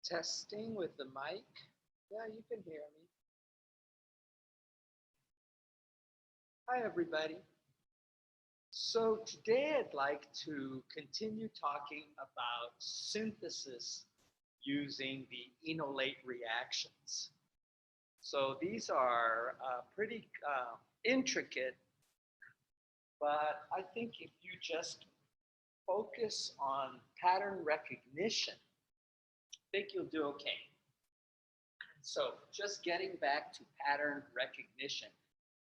Testing with the mic. Yeah, you can hear me. Hi, everybody. So today I'd like to continue talking about synthesis using the enolate reactions. So these are pretty intricate, but I think if you just focus on pattern recognition, I think you'll do okay. So just getting back to pattern recognition.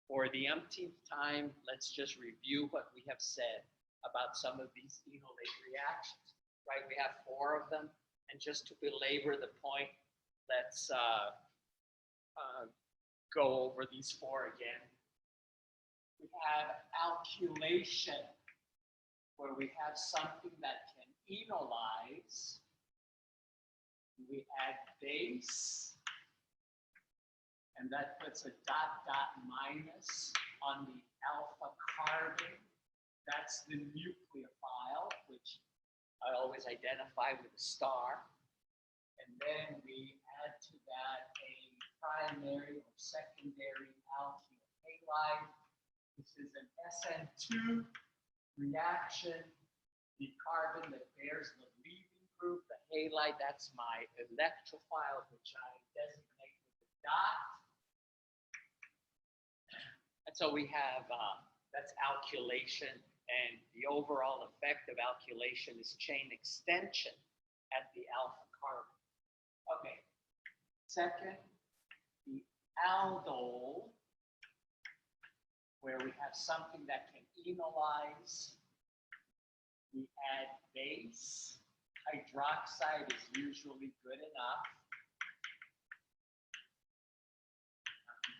For the umpteenth time, let's just review what we have said about some of these enolate reactions, right? We have 4 of them, and just to belabor the point, let's go over these 4 again. We have alkylation, where we have something that can enolize. We add base, and that puts a dot minus on the alpha carbon. That's the nucleophile, which I always identify with a star. And then we add to that a primary or secondary alkyl halide. This is an SN2 reaction. The carbon that bears the leaving group, the halide, that's my electrophile, which I designate with a dot. And so we have, that's alkylation, and the overall effect of alkylation is chain extension at the alpha carbon. Okay, second, the aldol, where we have something that can enolize. We add base. Hydroxide is usually good enough.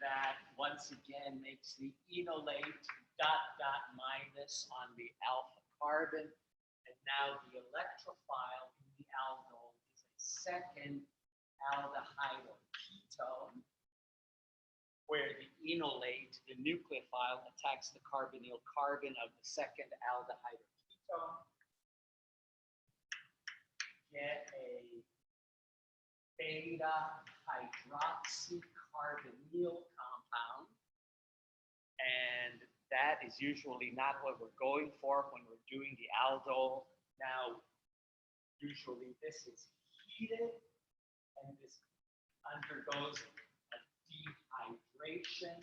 That once again makes the enolate dot minus on the alpha carbon. And now the electrophile in the aldol is a second aldehyde or ketone, where the enolate, the nucleophile, attacks the carbonyl carbon of the second aldehyde or ketone. Get a beta hydroxycarbonyl compound, and that is usually not what we're going for when we're doing the aldol. Now, usually this is heated, and this undergoes a dehydration,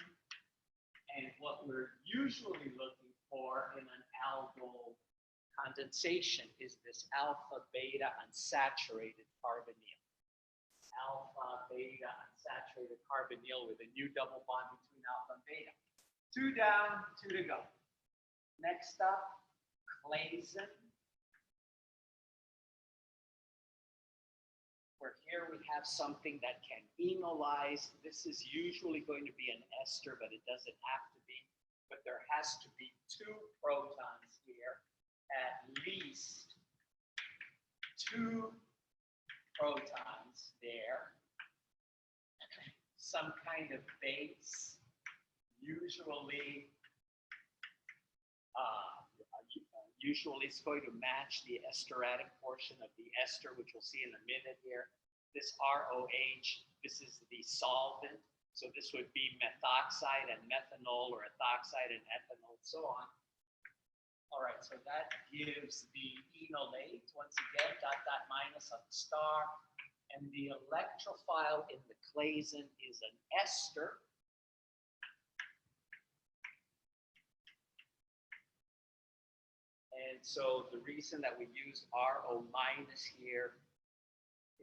and what we're usually looking for in an aldol condensation is this alpha beta unsaturated carbonyl. Alpha beta unsaturated carbonyl with a new double bond between alpha and beta. 2 down, 2 to go. Next up, Claisen. Where here we have something that can enolize. This is usually going to be an ester, but it doesn't have to be. But there has to be 2 protons here. At least 2 protons there. Some kind of base, usually it's going to match the esteratic portion of the ester, which we'll see in a minute here. This ROH, this is the solvent. So this would be methoxide and methanol, or ethoxide and ethanol, and so on. All right, so that gives the enolate, once again, dot minus on the star, and the electrophile in the Claisen is an ester. And so the reason that we use RO minus here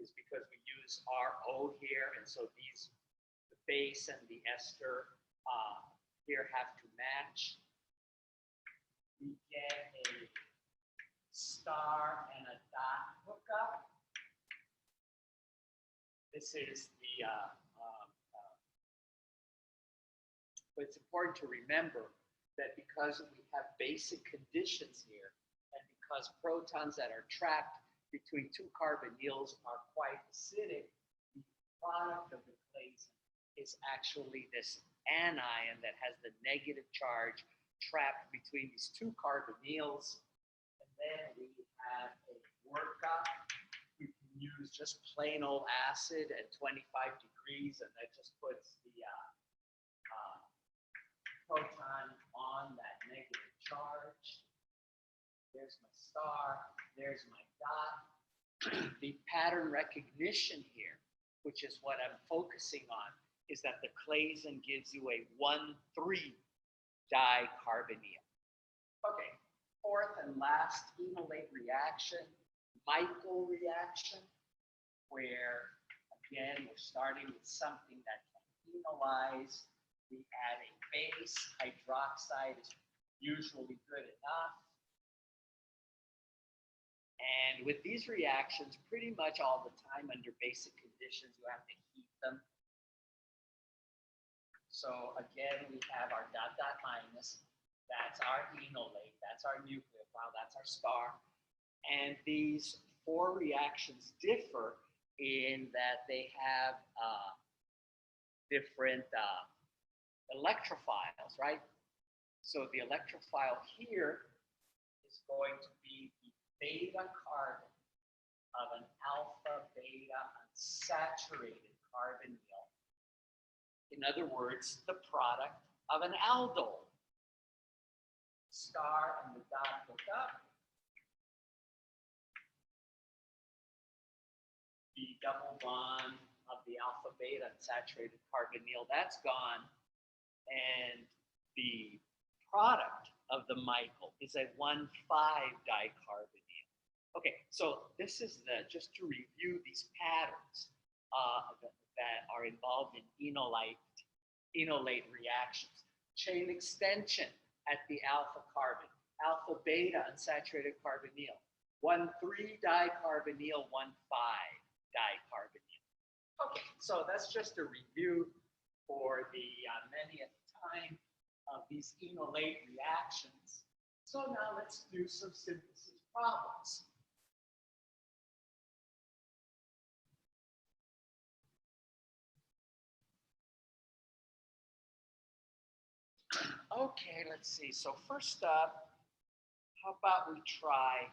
is because we use RO here, and so these, the base and the ester here have to match. We get a star and a dot hookup. This is the, but it's important to remember that because we have basic conditions here, and because protons that are trapped between 2 carbonyls are quite acidic, the product of the Claisen is actually this anion that has the negative charge trapped between these 2 carbonyls. And then we have a workup. We can use just plain old acid at 25 degrees, and that just puts the proton on that negative charge. There's my star, there's my dot. The pattern recognition here, which is what I'm focusing on, is that the Claisen gives you a 1,3 dicarbonyl. Okay, fourth and last enolate reaction, Michael reaction, where again we're starting with something that can enolize. We add a base, hydroxide is usually good enough. And with these reactions, pretty much all the time under basic conditions, you have to heat them. So again, we have our dot dot minus. That's our enolate. That's our nucleophile. That's our star. And these four reactions differ in that they have different electrophiles, right? So the electrophile here is going to be the beta carbon of an alpha beta unsaturated carbonyl. In other words, the product of an aldol. Star and the dot hook up. The double bond of the alpha beta unsaturated carbonyl, that's gone. And the product of the Michael is a 1,5 dicarbonyl. Okay, so this is just to review these patterns that are involved in enolate reactions. Chain extension at the alpha carbon, alpha beta unsaturated carbonyl, 1,3 dicarbonyl, 1,5 dicarbonyl. Okay, so that's just a review for the manyth time of these enolate reactions. So now let's do some synthesis problems. Okay, let's see. So first up, how about we try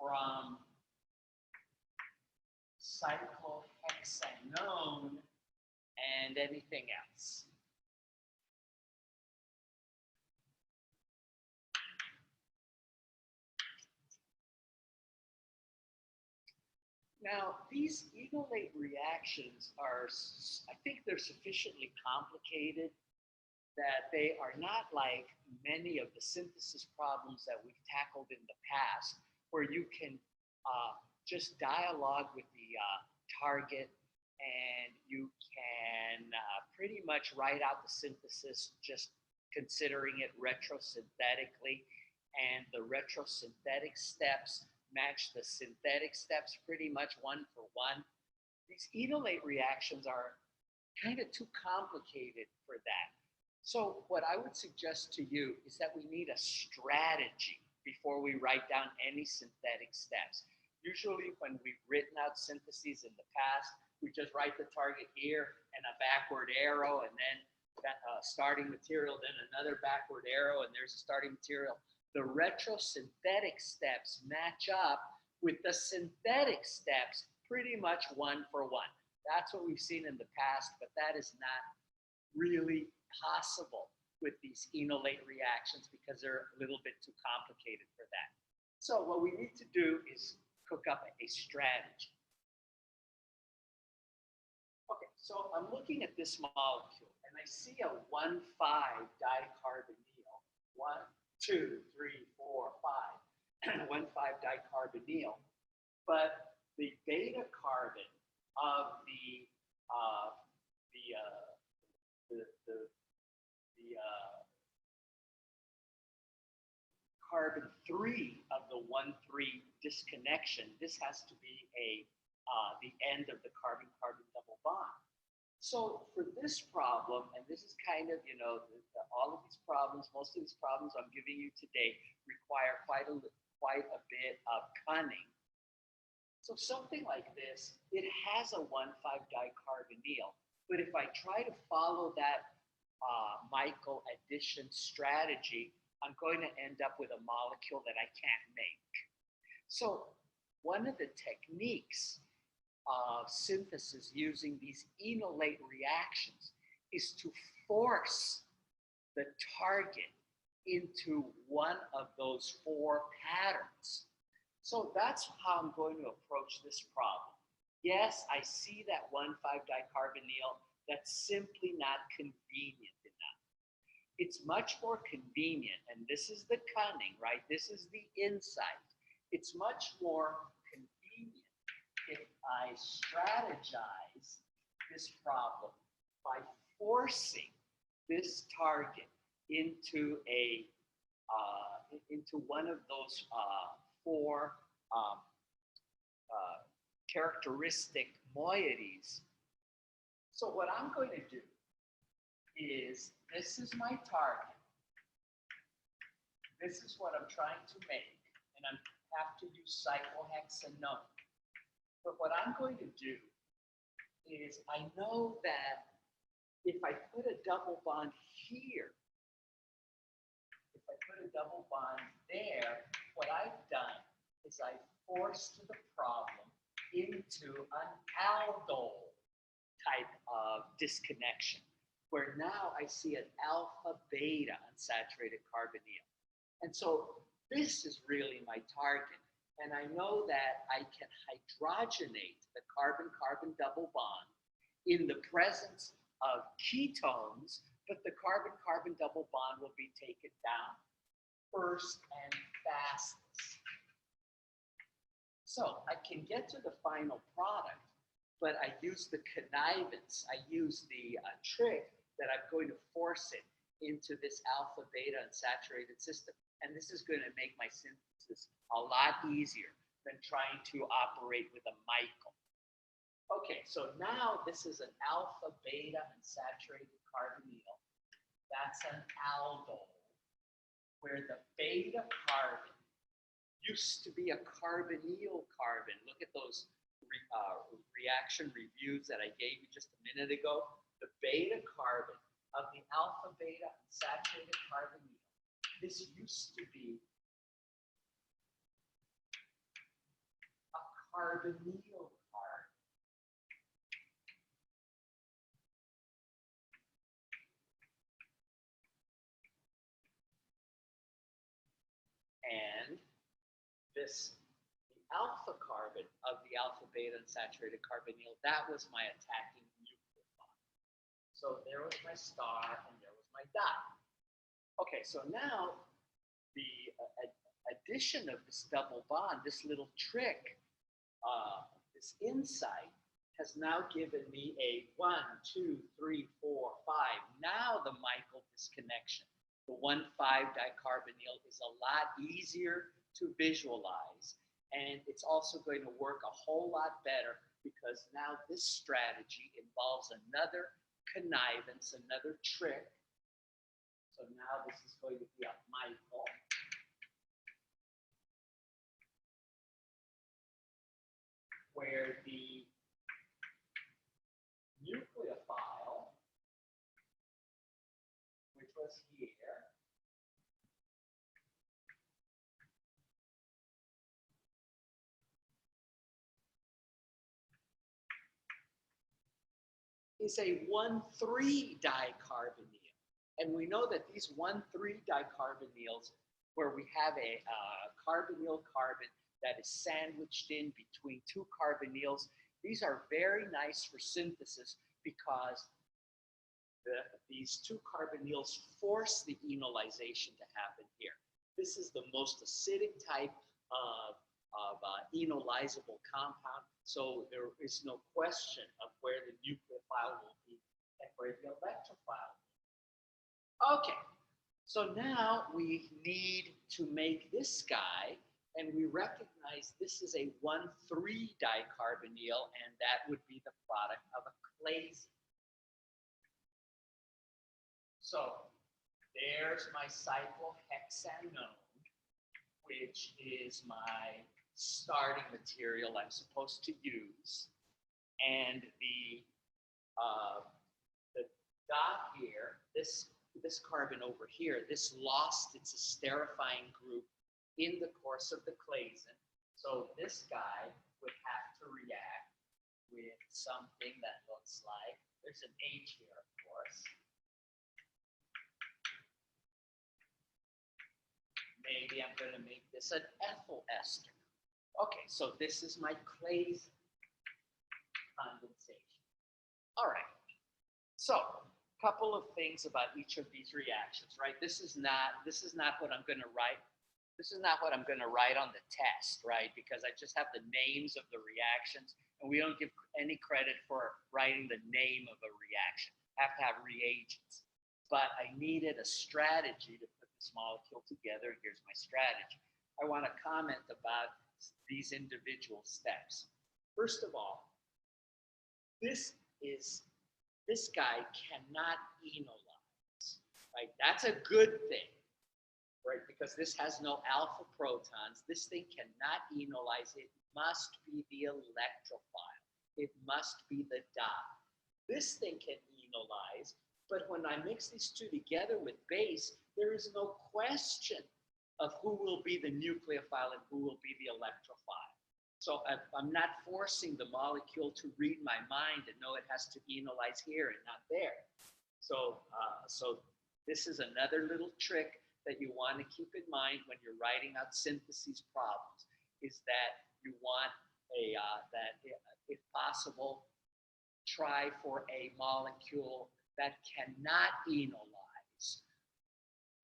from cyclohexanone and anything else. Now, these enolate reactions are, I think they're sufficiently complicated that they are not like many of the synthesis problems that we've tackled in the past, where you can just dialogue with the target and you can pretty much write out the synthesis just considering it retrosynthetically, and the retrosynthetic steps match the synthetic steps pretty much one for one. These enolate reactions are kind of too complicated for that. So what I would suggest to you is that we need a strategy before we write down any synthetic steps. Usually when we've written out syntheses in the past, we just write the target here and a backward arrow, and then starting material, then another backward arrow, and there's a starting material. The retrosynthetic steps match up with the synthetic steps pretty much one for one. That's what we've seen in the past, but that is not really possible with these enolate reactions because they're a little bit too complicated for that. So what we need to do is cook up a strategy. Okay, so I'm looking at this molecule and I see a 1,5 dicarbonyl. 1, 2, 3, 4, 5. 1,5 dicarbonyl. But the beta carbon of the carbon 3 of the 1,3 disconnection, this has to be the end of the carbon-carbon double bond. So for this problem, and this is kind of, all of these problems, most of these problems I'm giving you today require quite a bit of cunning. So something like this, it has a 1,5-dicarbonyl, but if I try to follow that Michael addition strategy, I'm going to end up with a molecule that I can't make. So one of the techniques of synthesis using these enolate reactions is to force the target into one of those four patterns. So that's how I'm going to approach this problem. Yes, I see that 1,5-dicarbonyl. That's simply not convenient enough. It's much more convenient, and this is the cunning, right? This is the insight. It's much more convenient if I strategize this problem by forcing this target into one of those four characteristic moieties. So what I'm going to do is, this is my target. This is what I'm trying to make, and I have to use cyclohexanone. But what I'm going to do is, I know that if I put a double bond here, if I put a double bond there, what I've done is I've forced the problem into an aldol type of disconnection, where now I see an alpha beta unsaturated carbonyl. And so this is really my target. And I know that I can hydrogenate the carbon-carbon double bond in the presence of ketones, but the carbon-carbon double bond will be taken down first and fastest. So I can get to the final product, but I use the connivance, I use the trick that I'm going to force it into this alpha beta unsaturated system. And this is going to make my synthesis a lot easier than trying to operate with a Michael. Okay, so now this is an alpha beta unsaturated carbonyl. That's an aldol, where the beta carbon used to be a carbonyl carbon. Look at those reaction reviews that I gave you just a minute ago. The beta carbon of the alpha beta unsaturated carbonyl. This used to be a carbonyl carbon. And the alpha carbon of the alpha beta unsaturated carbonyl, that was my attacking nucleophile. So there was my star and there was my dot. Okay, so now the addition of this double bond, this little trick, this insight, has now given me a 1, 2, 3, 4, 5. Now the Michael disconnection, the 1,5-dicarbonyl, is a lot easier to visualize, and it's also going to work a whole lot better because now this strategy involves another connivance, another trick. So now this is going to be a Michael. Where the nucleophile, which was here, is a 1,3-dicarbonyl. And we know that these 1,3-dicarbonyls, where we have a carbonyl carbon that is sandwiched in between two carbonyls, these are very nice for synthesis because these two carbonyls force the enolization to happen here. This is the most acidic type of enolizable compound, so there is no question of where the nucleophile will be and where the electrophile will be. Okay, so now we need to make this guy, and we recognize this is a 1,3-dicarbonyl, and that would be the product of a clasine. So there's my cyclohexanone, which is my starting material I'm supposed to use, and the dot here, this carbon over here, this lost its esterifying group in the course of the Claisen. So this guy would have to react with something that looks like, there's an H here, of course. Maybe I'm going to make this an ethyl ester. Okay, so this is my Claisen condensation. All right. So, a couple of things about each of these reactions, right? This is not what I'm going to write. This is not what I'm going to write on the test, right? Because I just have the names of the reactions, and we don't give any credit for writing the name of a reaction. I have to have reagents. But I needed a strategy to put this molecule together. Here's my strategy. I want to comment about these individual steps. First of all, this guy cannot enolize, right? That's a good thing, right? Because this has no alpha protons. This thing cannot enolize. It must be the electrophile. It must be the dot. This thing can enolize, but when I mix these two together with base, there is no question of who will be the nucleophile and who will be the electrophile. So I'm not forcing the molecule to read my mind and know it has to enolize here and not there. So this is another little trick that you want to keep in mind when you're writing out synthesis problems, is that you want that if possible, try for a molecule that cannot enolize,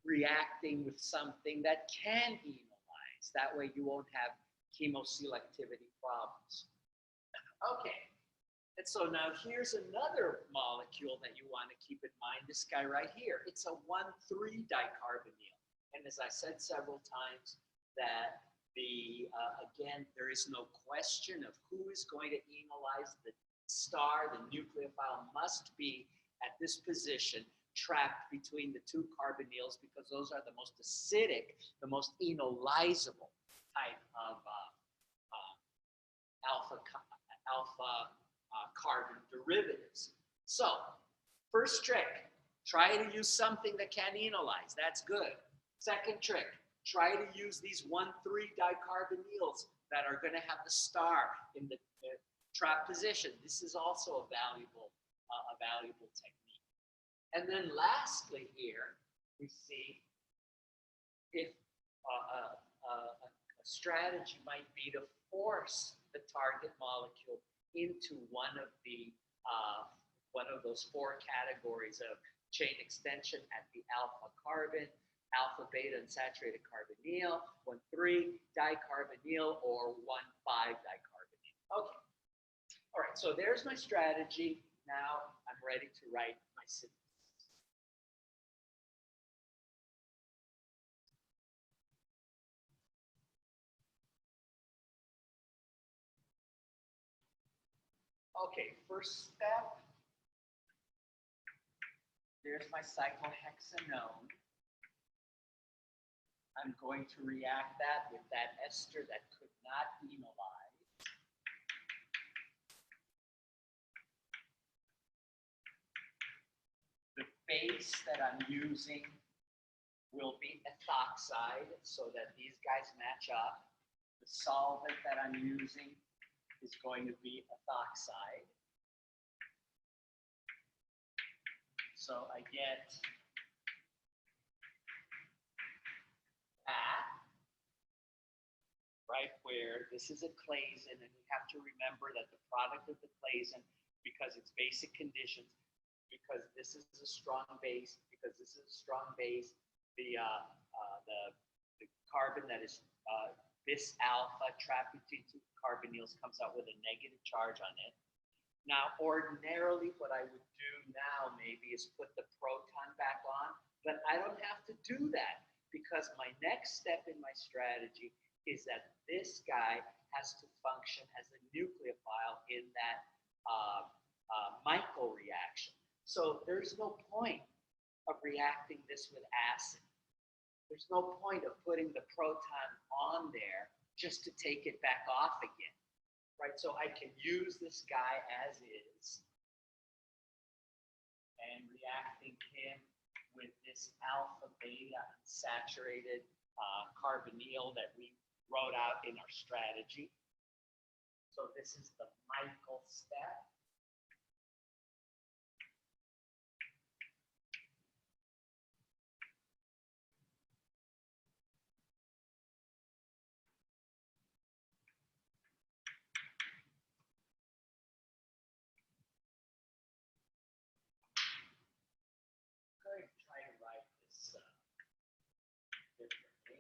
reacting with something that can enolize. That way you won't have chemoselectivity problems. Okay, and so now here's another molecule that you want to keep in mind, this guy right here. It's a 1,3 dicarbonyl. And as I said several times, that again, there is no question of who is going to enolize. The star, the nucleophile, must be at this position, trapped between the two carbonyls, because those are the most acidic, the most enolizable type of alpha carbon derivatives. So, first trick, try to use something that can enolize. That's good. Second trick, try to use these 1,3 dicarbonyls that are going to have the star in the trap position. This is also a valuable technique. And then lastly here, we see if a strategy might be to force the target molecule into one of those 4 categories of chain extension at the alpha carbon, alpha beta unsaturated carbonyl, 1,3 dicarbonyl, or 1,5 dicarbonyl. Okay. All right, so there's my strategy. Now I'm ready to write my synthesis. Okay, first step. There's my cyclohexanone. I'm going to react that with that ester that could not enolize. The base that I'm using will be ethoxide, so that these guys match up. The solvent that I'm using is going to be ethoxide. So I get that, right, where this is a Claisen, and we have to remember that the product of the Claisen, because it's basic conditions, because this is a strong base, the carbon that is bis alpha trapped between 2 carbonyls comes out with a negative charge on it. Now, ordinarily, what I would do now maybe is put the proton back on, but I don't have to do that, because my next step in my strategy is that this guy has to function as a nucleophile in that Michael reaction. So there's no point of reacting this with acid. There's no point of putting the proton on there just to take it back off again, right? So I can use this guy as is and reacting him with this alpha beta unsaturated carbonyl that we wrote out in our strategy. So this is the Michael step. I'm going to try to write this differently.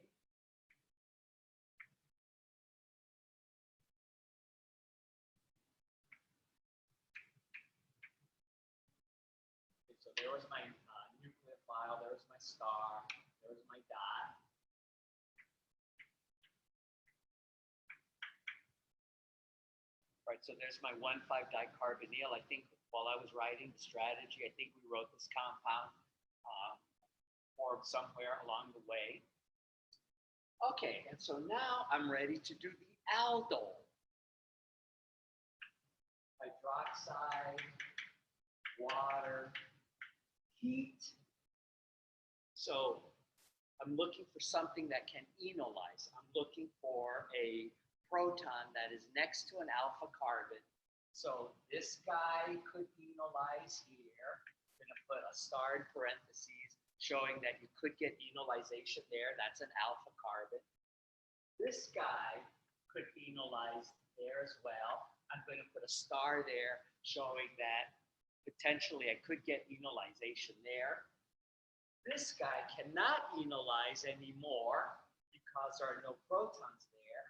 Okay, so there was my nucleophile, there was my star, there was my dot. Right, so there's my 1,5-dicarbonyl. I think while I was writing the strategy, I think we wrote this compound formed somewhere along the way. Okay, and so now I'm ready to do the aldol. Hydroxide, water, heat. So I'm looking for something that can enolize. I'm looking for a proton that is next to an alpha carbon. So this guy could enolize here. I'm going to put a star in parentheses showing that you could get enolization there. That's an alpha carbon. This guy could enolize there as well. I'm going to put a star there showing that potentially I could get enolization there. This guy cannot enolize anymore because there are no protons there.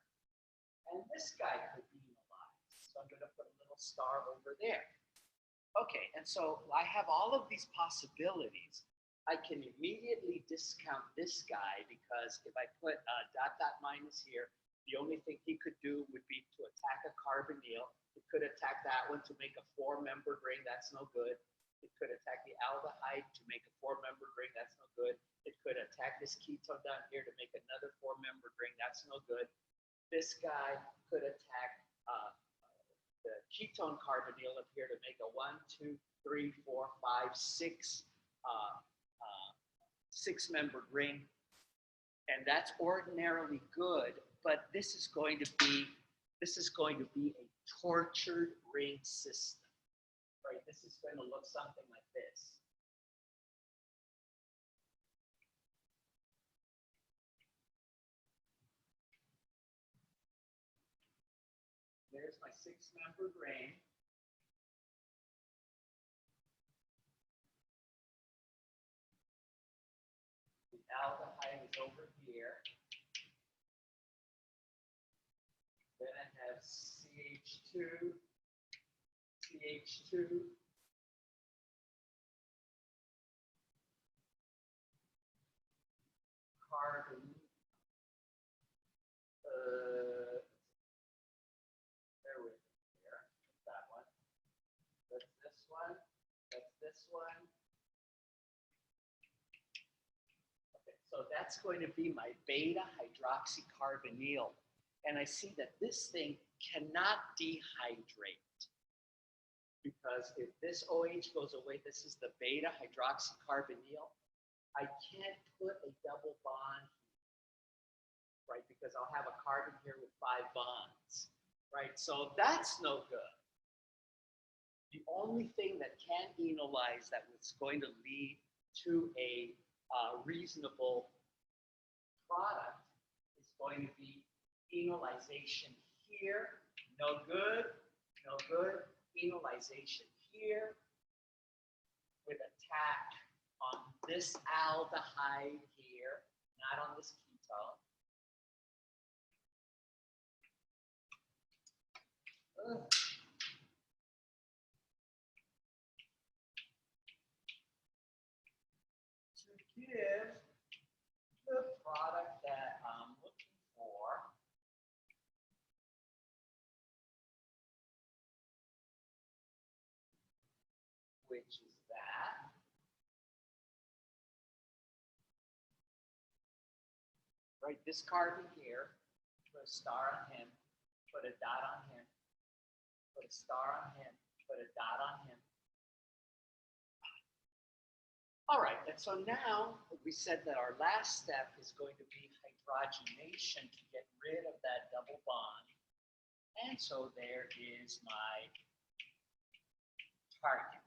And this guy could enolize. So I'm going to put a little star over there. Okay, and so I have all of these possibilities. I can immediately discount this guy because if I put a dot dot minus here, the only thing he could do would be to attack a carbonyl. It could attack that one to make a 4-membered ring. That's no good. It could attack the aldehyde to make a 4-membered ring. That's no good. It could attack this ketone down here to make another 4-membered ring. That's no good. This guy could attack the ketone carbonyl up here to make a 1, 2, 3, 4, 5, 6 6-membered ring. And that's ordinarily good, but this is going to be a tortured ring system. Right? This is going to look something like this. There's my 6-membered ring. The aldehyde is over here. Then I have CH2, CH2, carbon, bear with me here, that one. That's this one, that's this one. Okay, so that's going to be my beta hydroxycarbonyl. And I see that this thing cannot dehydrate. Because if this OH goes away, this is the beta hydroxycarbonyl. I can't put a double bond here, right? Because I'll have a carbon here with 5 bonds, right? So that's no good. The only thing that can enolize that was going to lead to a reasonable product is going to be enolization here. No good, no good. Enolization here with attack on this aldehyde here, not on this ketone. To give the product that I'm looking for. Which is that. Right, this carbon here put a star on him, put a dot on him, put a star on him, put a dot on him. All right, and so now we said that our last step is going to be hydrogenation to get rid of that double bond. And so there is my target.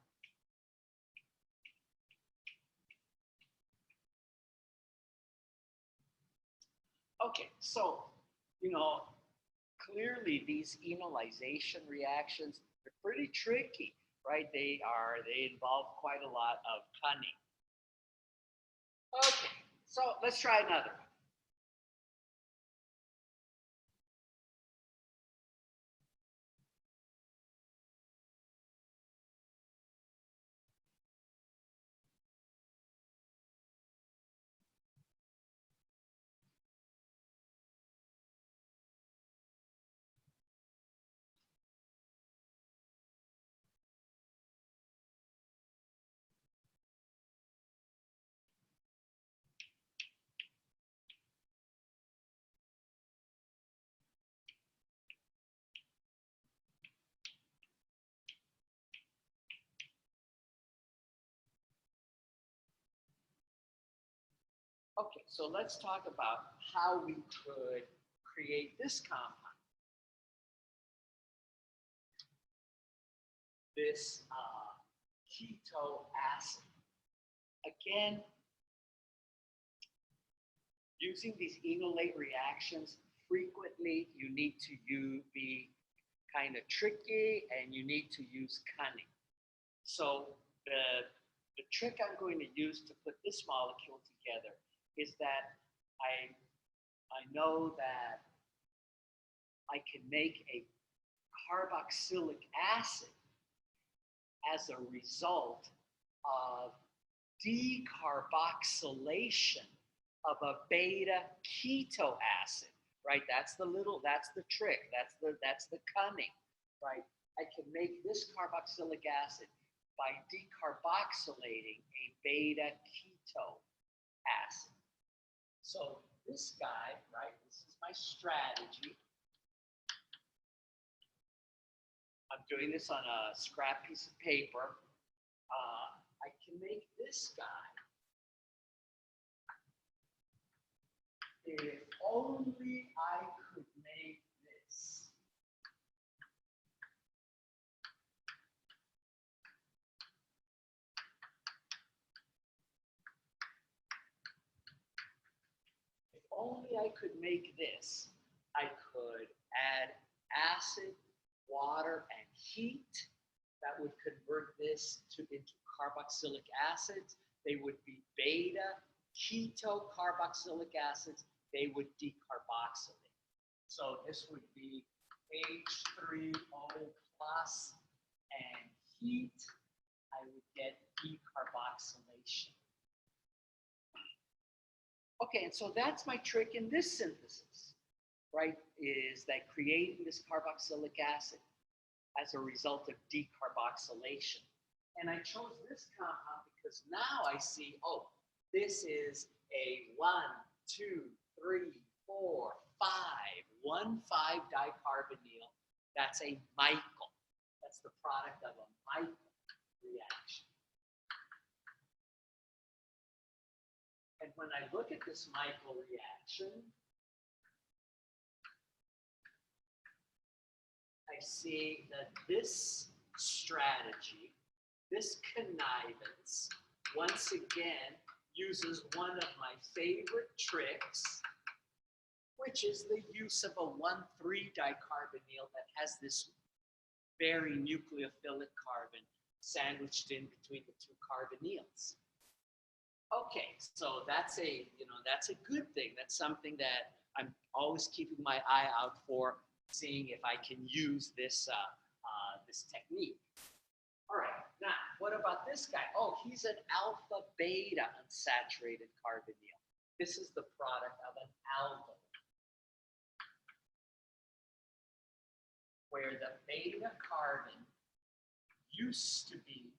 Okay, so, clearly these enolization reactions are pretty tricky, right? They involve quite a lot of cunning. Okay, so let's try another one. Okay, so let's talk about how we could create this compound. This keto acid. Again, using these enolate reactions, frequently you need to be kind of tricky and you need to use cunning. So the trick I'm going to use to put this molecule together is that I know that I can make a carboxylic acid as a result of decarboxylation of a beta keto acid, right? That's the trick. That's the cunning, right? I can make this carboxylic acid by decarboxylating a beta keto acid. So this guy, right? This is my strategy. I'm doing this on a scrap piece of paper. I can make this guy if only I could make this. If only I could make this, I could add acid, water, and heat. That would convert this into carboxylic acids. They would be beta keto carboxylic acids. They would decarboxylate. So this would be H3O plus, and heat, I would get decarboxylation. Okay, and so that's my trick in this synthesis, right? Is that creating this carboxylic acid as a result of decarboxylation. And I chose this compound because now I see, oh, this is a 1, 2, 3, 4, 5, 1,5-dicarbonyl. That's a Michael. That's the product of a Michael reaction. And when I look at this Michael reaction, I see that this strategy, this connivance, once again, uses one of my favorite tricks, which is the use of a 1,3-dicarbonyl that has this very nucleophilic carbon sandwiched in between the two carbonyls. Okay, so that's a good thing. That's something that I'm always keeping my eye out for, seeing if I can use this this technique. All right, now what about this guy? Oh, he's an alpha beta unsaturated carbonyl. This is the product of an aldehyde, where the beta carbon used to be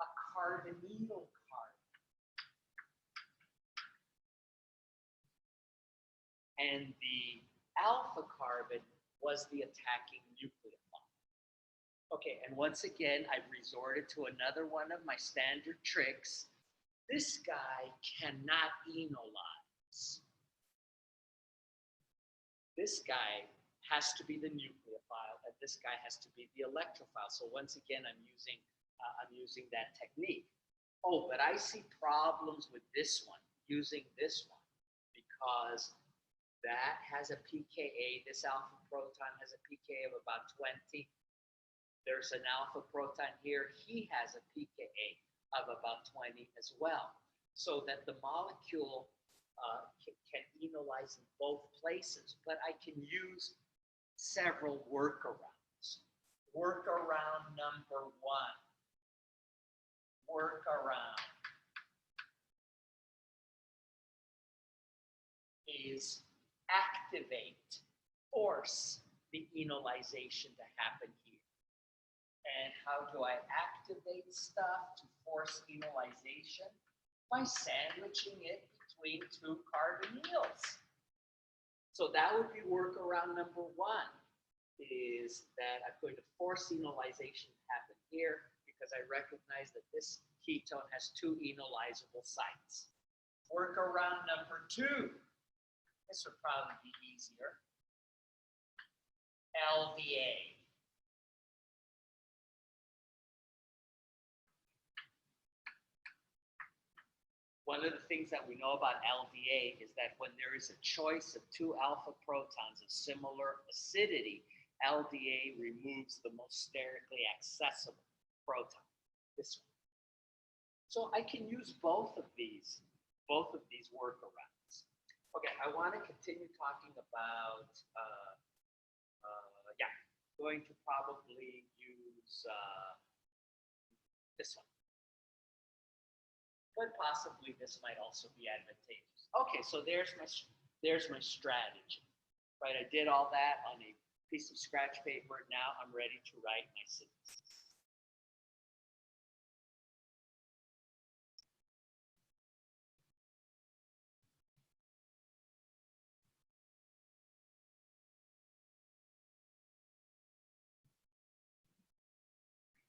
a carbonyl carbon. And the alpha carbon was the attacking nucleophile. Okay, and once again, I've resorted to another one of my standard tricks. This guy cannot enolize. This guy has to be the nucleophile, and this guy has to be the electrophile. So once again, I'm using that technique. Oh, but I see problems with this one, using this one, because that has a pKa. This alpha proton has a pKa of about 20. There's an alpha proton here. He has a pKa of about 20 as well. So that the molecule can enolize in both places. But I can use several workarounds. Workaround number one. Workaround is activate, force the enolization to happen here. And how do I activate stuff to force enolization? By sandwiching it between two carbonyls. So that would be workaround number one, is that I'm going to force enolization to happen here because I recognize that this ketone has two enolizable sites. Workaround number two, this would probably be easier. LDA. One of the things that we know about LDA is that when there is a choice of two alpha protons of similar acidity, LDA removes the most sterically accessible proton, this one. So I can use both of these workarounds. Okay, I want to continue talking about, going to probably use this one. But possibly this might also be advantageous. Okay, so there's my strategy, right? I did all that on a piece of scratch paper. Now I'm ready to write my synthesis.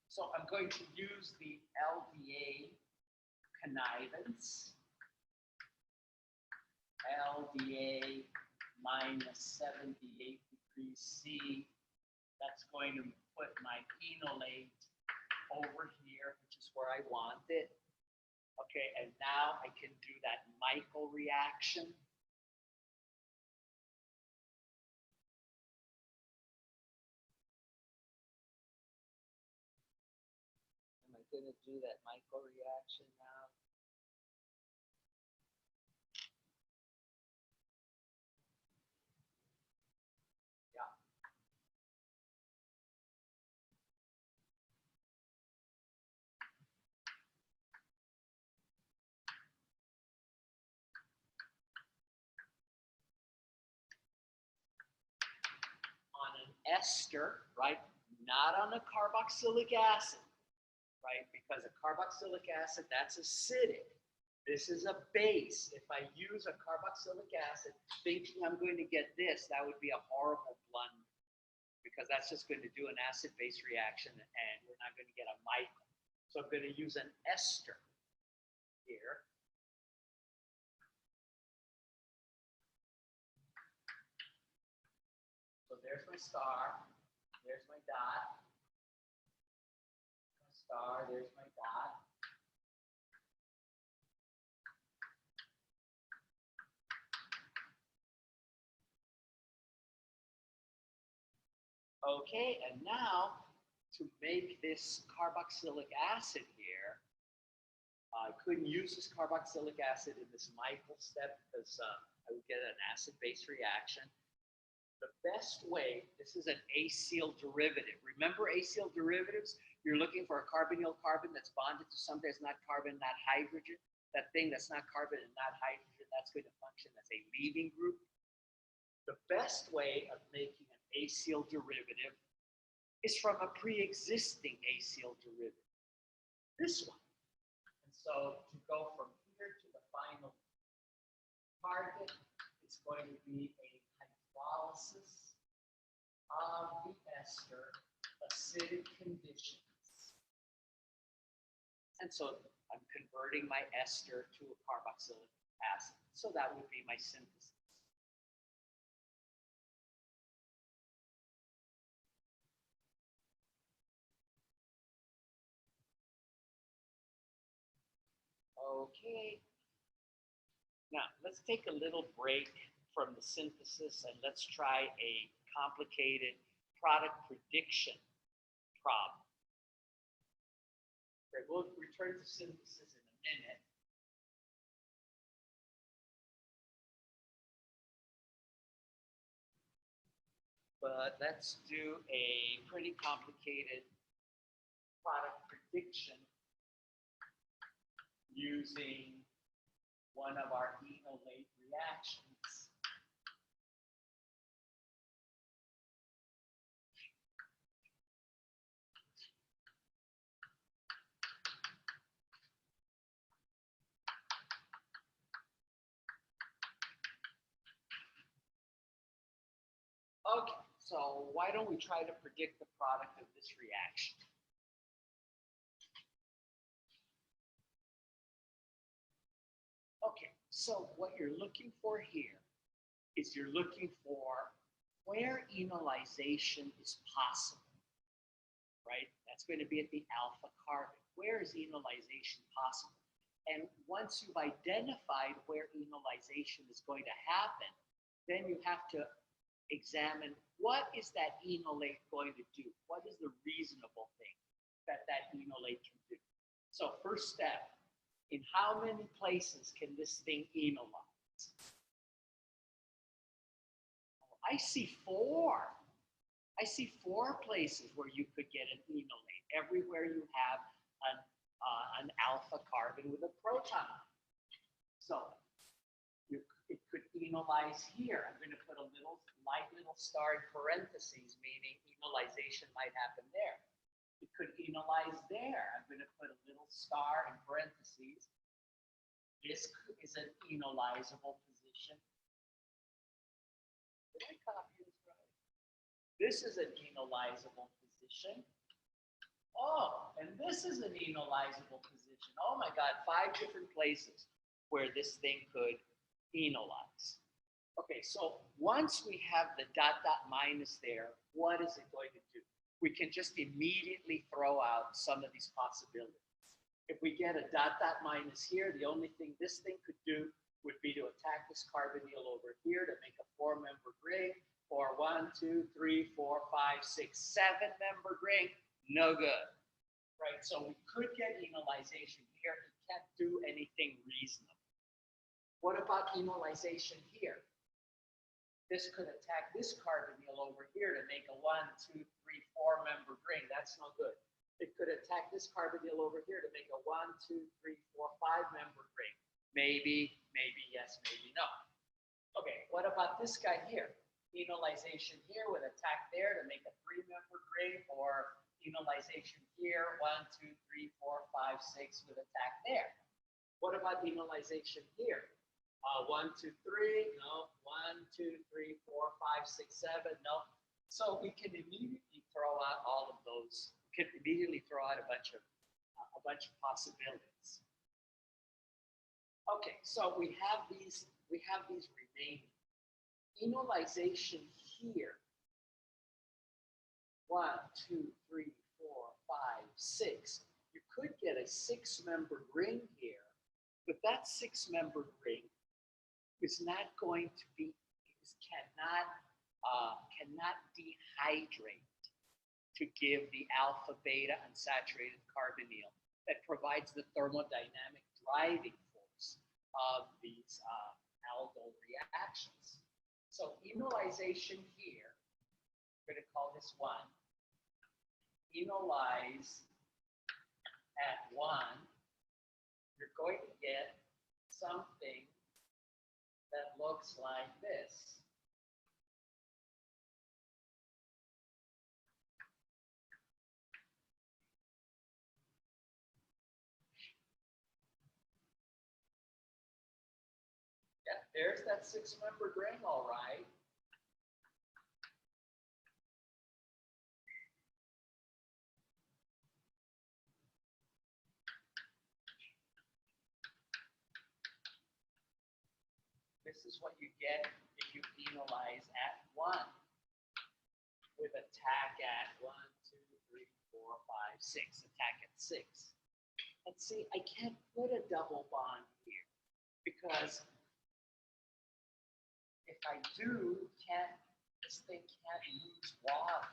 So I'm going to use the LDA connivance. LDA minus 78 degrees C. That's going to put my enolate over here, which is where I want it. Okay, and now I can do that Michael reaction. Am I going to do that Michael reaction now? Yeah. On an ester, right? Not on a carboxylic acid, right? Because a carboxylic acid, that's acidic. This is a base. If I use a carboxylic acid thinking I'm going to get this, that would be a horrible blunder, because that's just going to do an acid-base reaction and we're not going to get a Michael. So I'm going to use an ester here. So there's my star, there's my dot, my star, there's my dot. Okay, and now to make this carboxylic acid here, I couldn't use this carboxylic acid in this Michael step because I would get an acid-base reaction. The best way, this is an acyl derivative. Remember acyl derivatives? You're looking for a carbonyl carbon that's bonded to something that's not carbon, not hydrogen. That thing that's not carbon and not hydrogen, that's going to function as a leaving group. The best way of making an acyl derivative is from a pre-existing acyl derivative. This one. And so to go from here to the final target, it's going to be a hydrolysis analysis of the ester acidic conditions. And so I'm converting my ester to a carboxylic acid. So that would be my synthesis. Okay. Now, let's take a little break from the synthesis and let's try a complicated product prediction problem. Okay, we'll return to synthesis in a minute. But let's do a pretty complicated product prediction using one of our enolate reactions. Okay, so why don't we try to predict the product of this reaction? Okay, so what you're looking for here is you're looking for where enolization is possible, right? That's going to be at the alpha carbon. Where is enolization possible? And once you've identified where enolization is going to happen, then you have to examine what is that enolate going to do? What is the reasonable thing that that enolate can do? So first step, in how many places can this thing enolize? I see four. I see four places where you could get an enolate. Everywhere you have an alpha carbon with a proton. So it could enolize here. I'm going to put a light little star in parentheses, meaning enolization might happen there. It could enolize there. I'm going to put a little star in parentheses. This is an enolizable position. Did I copy this right? This is an enolizable position. Oh, and this is an enolizable position. Oh my God, 5 different places where this thing could enolize. Okay, so once we have the dot minus there, what is it going to do? We can just immediately throw out some of these possibilities. If we get a dot minus here, the only thing this thing could do would be to attack this carbonyl over here to make a 4-membered ring, or 1, 2, 3, 4, 5, 6, 7-membered ring. No good, right? So we could get enolization here. It can't do anything reasonable. What about enolization here? This could attack this carbonyl over here to make a 1, 2, 3, 4-membered ring. That's no good. It could attack this carbonyl over here to make a 1, 2, 3, 4, 5-membered ring. Maybe, maybe yes, maybe no. Okay, what about this guy here? Enolization here would attack there to make a 3-membered ring, or enolization here, 1, 2, 3, 4, 5, 6 with attack there. What about enolization here? 1, 2, 3, no. 1, 2, 3, 4, 5, 6, 7, no. So we can immediately throw out all of those. We can immediately throw out a bunch of possibilities. Okay, so we have these remaining. Enolization here. 1, 2, 3, 4, 5, 6. You could get a 6-membered ring here, but that 6-membered ring is not going to be, cannot dehydrate to give the alpha beta unsaturated carbonyl that provides the thermodynamic driving force of these aldol reactions. So enolization here, we're going to call this 1. Enolize at 1, you're going to get something that looks like this. Yeah, there's that 6-membered ring, all right. This is what you get if you enolize at 1 with attack at 1, 2, 3, 4, 5, 6. Attack at 6. And see, I can't put a double bond here because if I do, this thing can't lose water.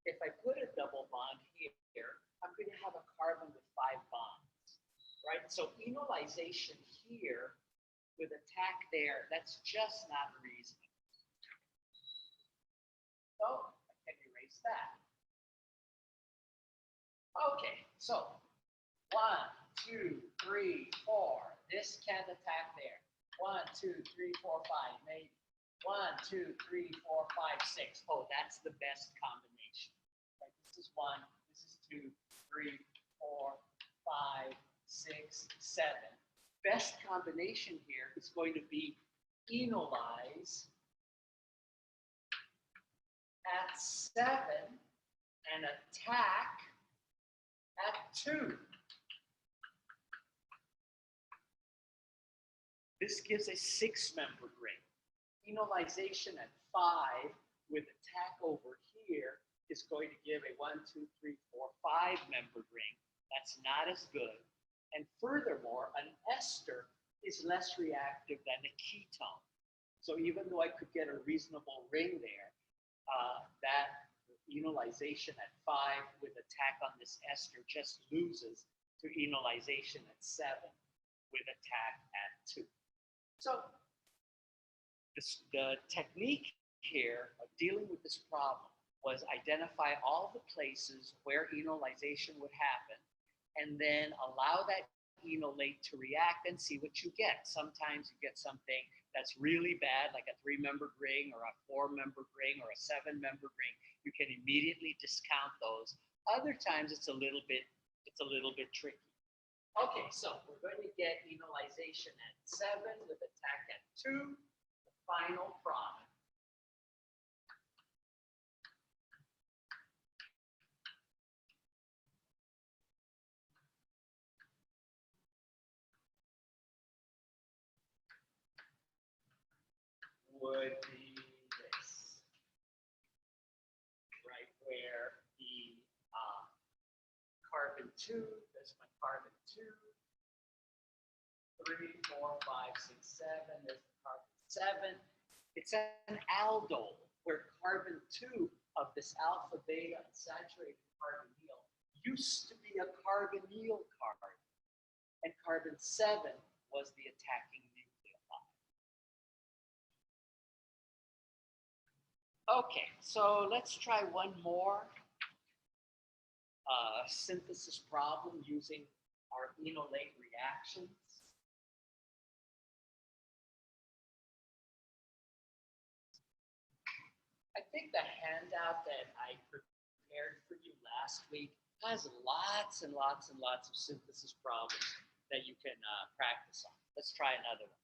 If I put a double bond here, I'm going to have a carbon with 5 bonds, right? So enolization here with attack there, that's just not reasonable. So I can erase that. Okay, so 1, 2, 3, 4. This can't attack there. 1, 2, 3, 4, 5, maybe. 1, 2, 3, 4, 5, 6. Oh, that's the best combination. Right? This is 1, this is 2, 3, 4, 5, 6, 7. Best combination here is going to be enolize at 7 and attack at 2. This gives a 6-membered ring. Enolization at 5 with attack over here is going to give a 1, 2, 3, 4, 5-membered ring. That's not as good. And furthermore, an ester is less reactive than a ketone. So even though I could get a reasonable ring there, that enolization at 5 with attack on this ester just loses to enolization at 7 with attack at 2. So the technique here of dealing with this problem was identify all the places where enolization would happen and then allow that enolate to react and see what you get. Sometimes you get something that's really bad, like a 3-membered ring or a 4-membered ring or a 7-membered ring. You can immediately discount those. Other times it's a little bit tricky. Okay, so we're going to get enolization at 7 with attack at 2, the final product. Would be this, right, where the carbon 2, there's my carbon 2, 3, 4, 5, 6, 7, there's the carbon 7. It's an aldol where carbon 2 of this alpha beta unsaturated carbonyl used to be a carbonyl carbon, and carbon 7 was the attacking nucleophile. Okay, so let's try one more synthesis problem using our enolate reactions. I think the handout that I prepared for you last week has lots and lots and lots of synthesis problems that you can practice on. Let's try another one.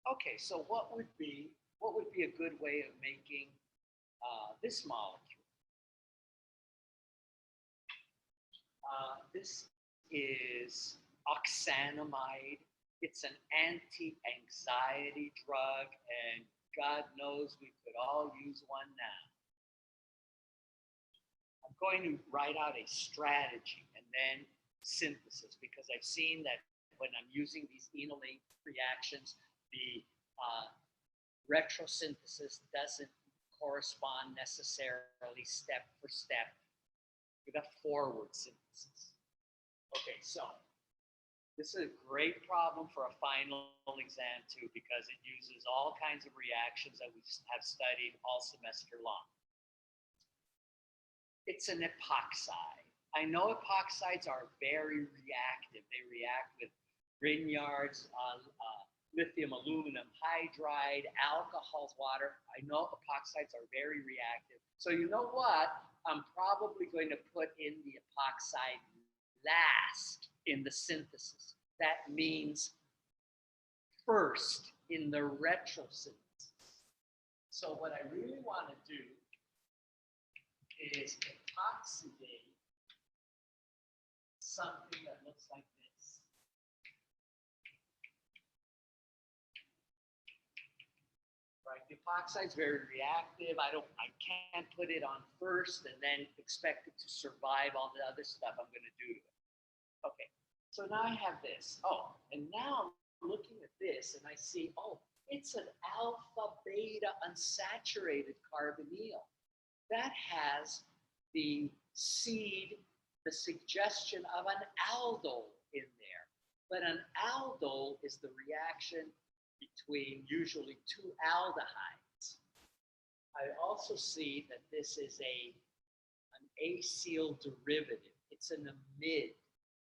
Okay, so what would be a good way of making this molecule? This is oxanamide. It's an anti-anxiety drug, and God knows we could all use one now. I'm going to write out a strategy and then synthesis, because I've seen that when I'm using these enolate reactions, the retrosynthesis doesn't correspond necessarily step for step with a forward synthesis. Okay, so this is a great problem for a final exam too, because it uses all kinds of reactions that we have studied all semester long. It's an epoxide. I know epoxides are very reactive. They react with Grignard's lithium aluminum hydride, alcohol, water. I know epoxides are very reactive. So you know what? I'm probably going to put in the epoxide last in the synthesis. That means first in the retrosynthesis. So what I really want to do is epoxidate something that looks like this. Right, the epoxide is very reactive. I can't put it on first and then expect it to survive all the other stuff I'm going to do to it. Okay, so now I have this. Oh, and now I'm looking at this and I see, oh, it's an alpha beta unsaturated carbonyl. That has the seed, the suggestion of an aldol in there. But an aldol is the reaction between usually two aldehydes. I also see that this is an acyl derivative. It's an amide.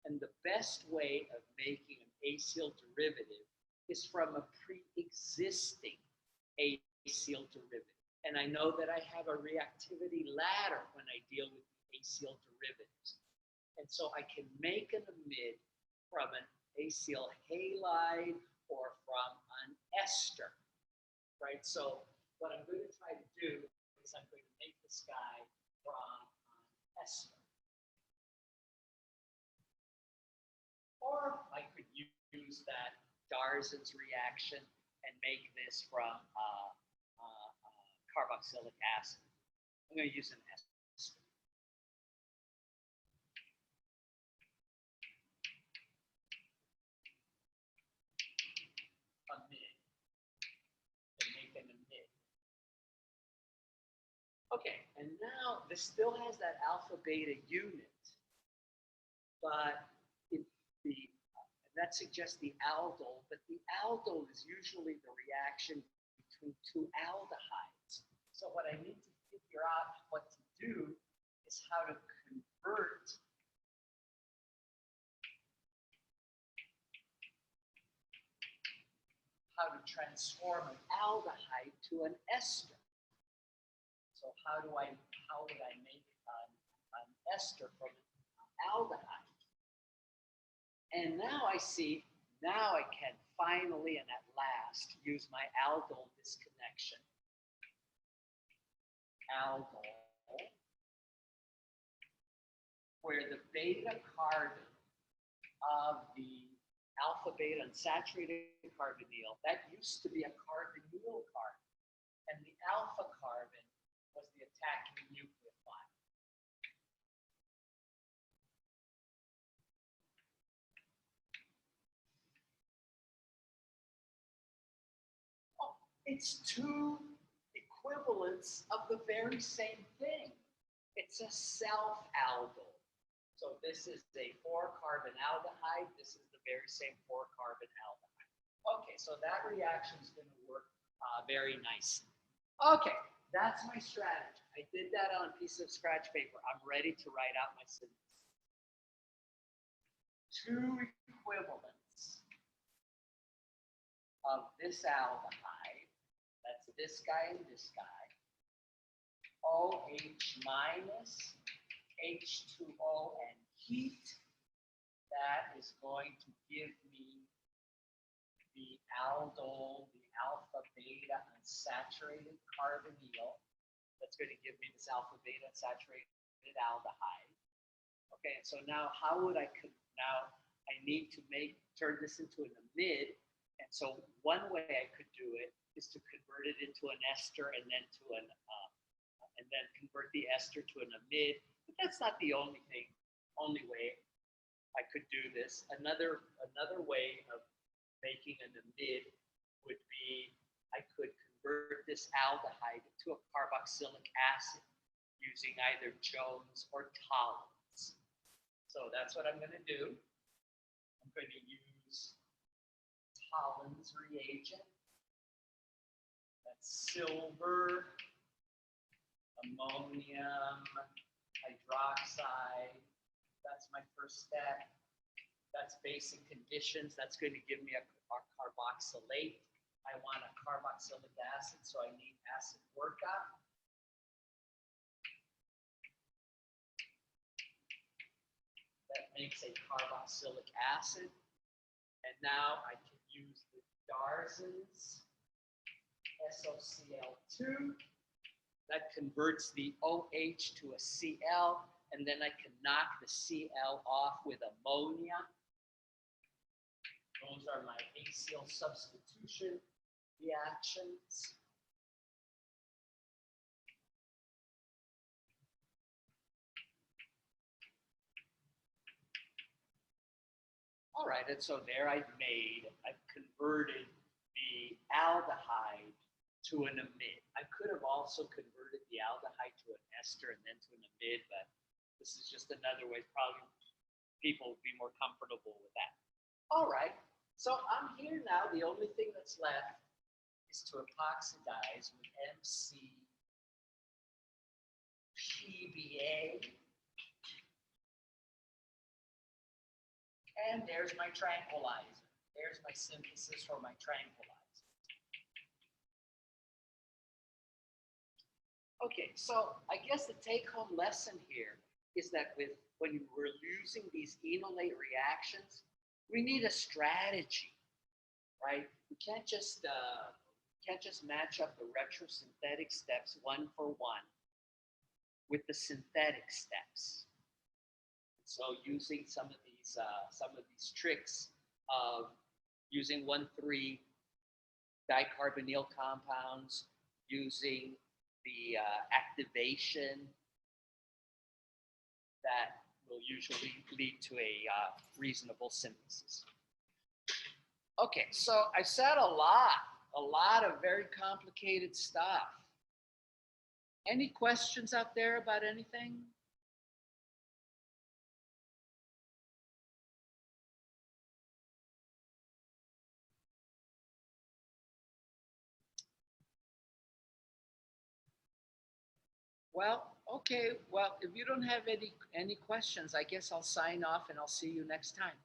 And the best way of making an acyl derivative is from a pre-existing acyl derivative. And I know that I have a reactivity ladder when I deal with acyl derivatives. And so I can make an amide from an acyl halide or from an ester, right? So what I'm going to try to do is I'm going to make this guy from an ester. Or I could use that Darzan's reaction and make this from carboxylic acid. I'm going to use an ester. Amide. And make an amide. Okay, and now this still has that alpha beta unit, but that suggests the aldol, but the aldol is usually the reaction between two aldehydes. So what I need to figure out what to do is how to convert transform an aldehyde to an ester. So how would I make an ester from an aldehyde? And now I see, now I can finally and at last use my aldol disconnection. Aldol, where the beta carbon of the alpha beta unsaturated carbonyl, that used to be a carbonyl carbon, and the alpha carbon was the attacking nucleophile. Oh, it's two equivalents of the very same thing. It's a self-aldol. So this is a 4-carbon aldehyde. This is the very same 4-carbon aldehyde. Okay, so that reaction is going to work very nicely. Okay, that's my strategy. I did that on a piece of scratch paper. I'm ready to write out my synthesis. Two equivalents of this aldehyde, that's this guy and this guy, OH minus, H2O and heat, that is going to give me the aldol, the alpha beta unsaturated carbonyl. That's going to give me this alpha beta unsaturated aldehyde. Okay, so now how would I need to turn this into an amide, and so one way I could do it is to convert it into an ester and then convert the ester to an amide. But that's not the only way I could do this. Another way of making an amide would be I could convert this aldehyde to a carboxylic acid using either Jones or Tollens. So that's what I'm going to do. I'm going to use Tollens reagent. That's silver, ammonium hydroxide. That's my first step. That's basic conditions. That's going to give me a carboxylate. I want a carboxylic acid, so I need acid workup. That makes a carboxylic acid. And now I can use the Darzens, SOCl2. That converts the OH to a Cl, and then I can knock the Cl off with ammonia. Those are my acyl substitution reactions. All right, and so there I've converted the aldehyde to an amide. I could have also converted the aldehyde to an ester and then to an amide, but this is just another way. Probably people would be more comfortable with that. All right, so I'm here now. The only thing that's left is to epoxidize with MCPBA. And there's my tranquilizer. There's my synthesis for my tranquilizer. Okay, so I guess the take-home lesson here is that when we're using these enolate reactions, we need a strategy, right? We can't just match up the retrosynthetic steps one for one with the synthetic steps. So using some of these tricks of using 1,3 dicarbonyl compounds, using the activation that will usually lead to a reasonable synthesis. Okay, so I said a lot of very complicated stuff. Any questions out there about anything? Well, okay. Well, if you don't have any questions, I guess I'll sign off and I'll see you next time.